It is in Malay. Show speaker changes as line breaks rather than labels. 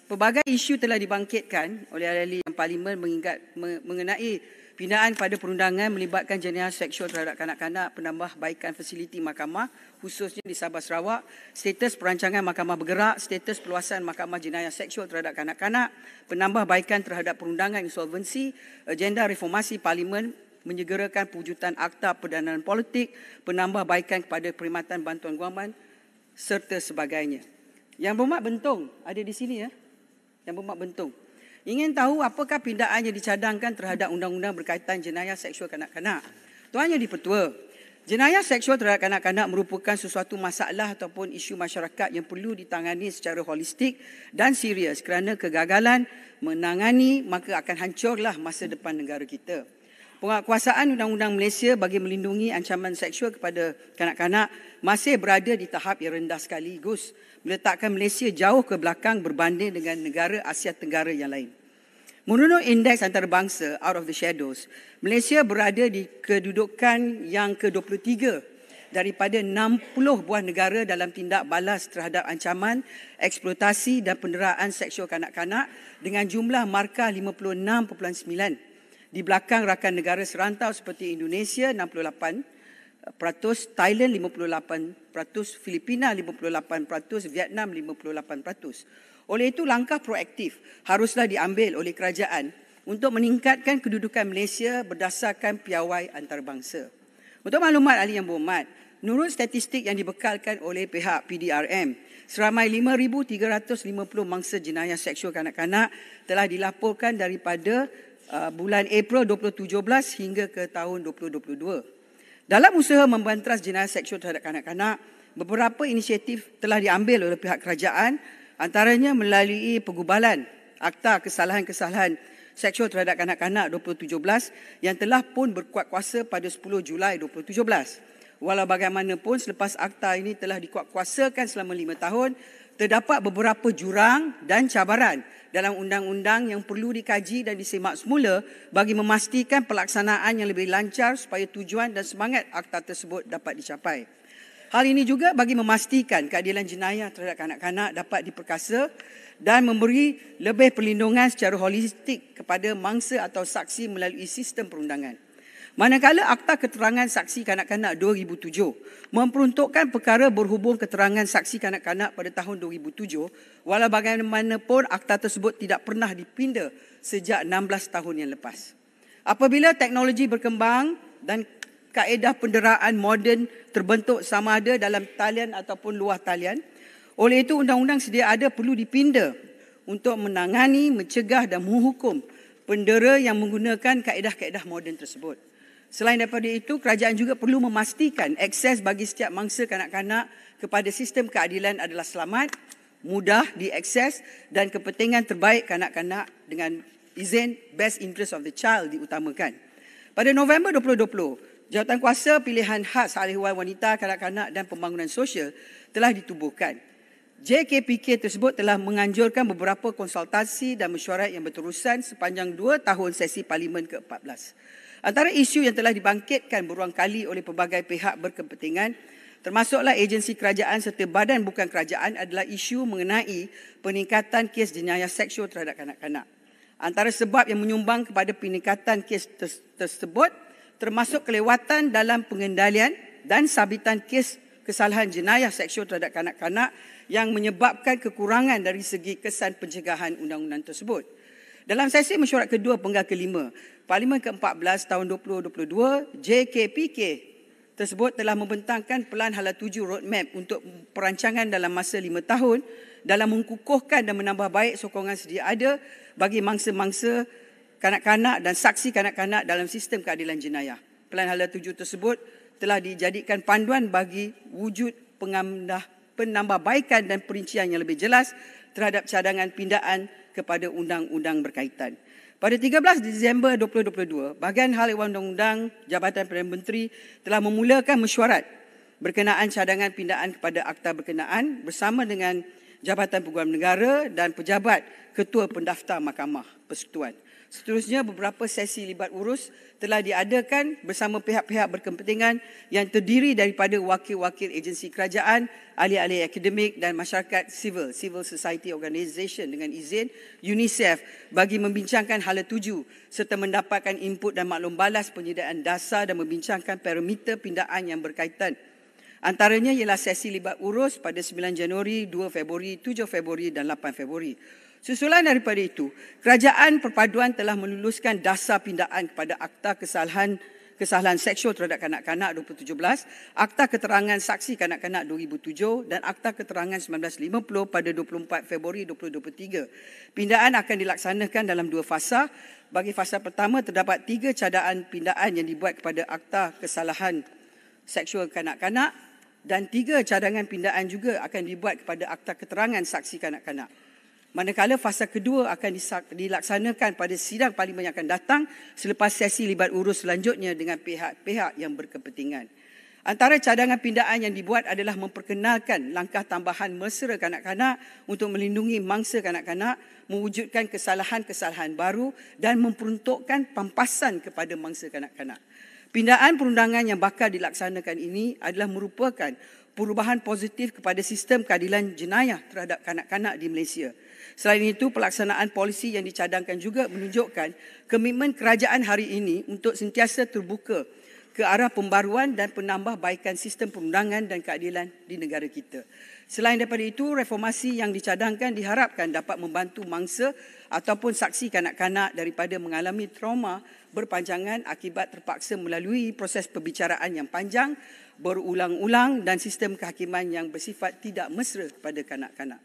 pelbagai isu telah dibangkitkan oleh ahli yang Parlimen mengenai pindaan pada perundangan melibatkan jenayah seksual terhadap kanak-kanak, penambahbaikan fasiliti mahkamah khususnya di Sabah Sarawak, status perancangan mahkamah bergerak, status perluasan mahkamah jenayah seksual terhadap kanak-kanak, penambahbaikan terhadap perundangan insolvensi, agenda reformasi Parlimen menyegerakan pewujudan Akta Perdanaan Politik, penambahbaikan kepada perkhidmatan bantuan guaman serta sebagainya. Yang Berhormat Bentong ada di sini ya. Yang Berhormat Bentong ingin tahu apakah pindaan yang dicadangkan terhadap undang-undang berkaitan jenayah seksual kanak-kanak. Tuan Yang di-Pertua, jenayah seksual terhadap kanak-kanak merupakan sesuatu masalah ataupun isu masyarakat yang perlu ditangani secara holistik dan serius kerana kegagalan menangani maka akan hancurlah masa depan negara kita. Penguatkuasaan Undang-Undang Malaysia bagi melindungi ancaman seksual kepada kanak-kanak masih berada di tahap yang rendah sekali, Gus, meletakkan Malaysia jauh ke belakang berbanding dengan negara Asia Tenggara yang lain. Menurut Indeks Antarabangsa Out of the Shadows, Malaysia berada di kedudukan yang ke-23 daripada 60 buah negara dalam tindak balas terhadap ancaman, eksploitasi dan penderaan seksual kanak-kanak dengan jumlah markah 56.9. Di belakang rakan negara serantau seperti Indonesia 68%, Thailand 58%, Filipina 58%, Vietnam 58%. Oleh itu langkah proaktif haruslah diambil oleh kerajaan untuk meningkatkan kedudukan Malaysia berdasarkan piawai antarabangsa. Untuk maklumat ahli yang berhormat, menurut statistik yang dibekalkan oleh pihak PDRM, seramai 5,350 mangsa jenayah seksual kanak-kanak telah dilaporkan daripada bulan April 2017 hingga ke tahun 2022. Dalam usaha membantras jenayah seksual terhadap kanak-kanak, beberapa inisiatif telah diambil oleh pihak kerajaan, antaranya melalui pengubalan Akta Kesalahan-Kesalahan Seksual terhadap Kanak-kanak 2017 yang telah pun berkuat kuasa pada 10 Julai 2017. Walau bagaimanapun selepas akta ini telah dikuatkuasakan selama 5 tahun, terdapat beberapa jurang dan cabaran dalam undang-undang yang perlu dikaji dan disemak semula bagi memastikan pelaksanaan yang lebih lancar supaya tujuan dan semangat akta tersebut dapat dicapai. Hal ini juga bagi memastikan keadilan jenayah terhadap kanak-kanak dapat diperkasa dan memberi lebih perlindungan secara holistik kepada mangsa atau saksi melalui sistem perundangan. Manakala Akta Keterangan Saksi Kanak-kanak 2007 memperuntukkan perkara berhubung keterangan saksi kanak-kanak pada tahun 2007, walau bagaimanapun akta tersebut tidak pernah dipinda sejak 16 tahun yang lepas. Apabila teknologi berkembang dan kaedah penderaan moden terbentuk sama ada dalam talian ataupun luar talian, oleh itu undang-undang sedia ada perlu dipinda untuk menangani, mencegah dan menghukum pendera yang menggunakan kaedah-kaedah moden tersebut. Selain daripada itu, kerajaan juga perlu memastikan akses bagi setiap mangsa kanak-kanak kepada sistem keadilan adalah selamat, mudah diakses dan kepentingan terbaik kanak-kanak dengan izin best interest of the child diutamakan. Pada November 2020, Jawatankuasa Pilihan Khas Ahli-Ehwal Wanita, Kanak-kanak dan Pembangunan Sosial telah ditubuhkan. JKPK tersebut telah menganjurkan beberapa konsultasi dan mesyuarat yang berterusan sepanjang 2 tahun sesi Parlimen ke-14. Antara isu yang telah dibangkitkan berulang kali oleh pelbagai pihak berkepentingan, termasuklah agensi kerajaan serta badan bukan kerajaan, adalah isu mengenai peningkatan kes jenayah seksual terhadap kanak-kanak. Antara sebab yang menyumbang kepada peningkatan kes tersebut termasuk kelewatan dalam pengendalian dan sabitan kes kesalahan jenayah seksual terhadap kanak-kanak yang menyebabkan kekurangan dari segi kesan pencegahan undang-undang tersebut. Dalam sesi mesyuarat kedua penggal kelima, Parlimen ke-14 tahun 2022, JKPK tersebut telah membentangkan Pelan Hala 7 Roadmap untuk perancangan dalam masa 5 tahun dalam mengukuhkan dan menambah baik sokongan sedia ada bagi mangsa-mangsa kanak-kanak dan saksi kanak-kanak dalam sistem keadilan jenayah. Pelan Hala 7 tersebut telah dijadikan panduan bagi wujud penambahbaikan dan perincian yang lebih jelas terhadap cadangan pindaan kepada undang-undang berkaitan. Pada 13 Disember 2022, Bahagian Hal Ehwal Undang-Undang Jabatan Perdana Menteri telah memulakan mesyuarat berkenaan cadangan pindaan kepada akta berkenaan bersama dengan Jabatan Peguam Negara dan pejabat Ketua Pendaftar Mahkamah Persekutuan. Seterusnya, beberapa sesi libat urus telah diadakan bersama pihak-pihak berkepentingan yang terdiri daripada wakil-wakil agensi kerajaan, ahli-ahli akademik dan masyarakat civil society organisation dengan izin UNICEF bagi membincangkan hala tuju serta mendapatkan input dan maklum balas penyediaan dasar dan membincangkan parameter pindaan yang berkaitan. Antaranya ialah sesi libat urus pada 9 Januari, 2 Februari, 7 Februari dan 8 Februari. Susulan daripada itu, Kerajaan Perpaduan telah meluluskan dasar pindaan kepada Akta Kesalahan Seksual Terhadap Kanak-kanak 2017, Akta Keterangan Saksi Kanak-kanak 2007 dan Akta Keterangan 1950 pada 24 Februari 2023. Pindaan akan dilaksanakan dalam 2 fasa. Bagi fasa pertama, terdapat 3 cadaan pindaan yang dibuat kepada Akta Kesalahan Seksual Kanak-kanak dan 3 cadangan pindaan juga akan dibuat kepada Akta Keterangan Saksi Kanak-kanak. Manakala fasa kedua akan dilaksanakan pada sidang parlimen yang akan datang selepas sesi libat urus selanjutnya dengan pihak-pihak yang berkepentingan. Antara cadangan pindaan yang dibuat adalah memperkenalkan langkah tambahan mesra kanak-kanak untuk melindungi mangsa kanak-kanak, mewujudkan kesalahan-kesalahan baru dan memperuntukkan pampasan kepada mangsa kanak-kanak. Pindaan perundangan yang bakal dilaksanakan ini adalah merupakan perubahan positif kepada sistem keadilan jenayah terhadap kanak-kanak di Malaysia. Selain itu, pelaksanaan polisi yang dicadangkan juga menunjukkan komitmen kerajaan hari ini untuk sentiasa terbuka ke arah pembaruan dan penambahbaikan sistem perundangan dan keadilan di negara kita. Selain daripada itu, reformasi yang dicadangkan diharapkan dapat membantu mangsa ataupun saksi kanak-kanak daripada mengalami trauma berpanjangan akibat terpaksa melalui proses perbicaraan yang panjang, berulang-ulang dan sistem kehakiman yang bersifat tidak mesra kepada kanak-kanak.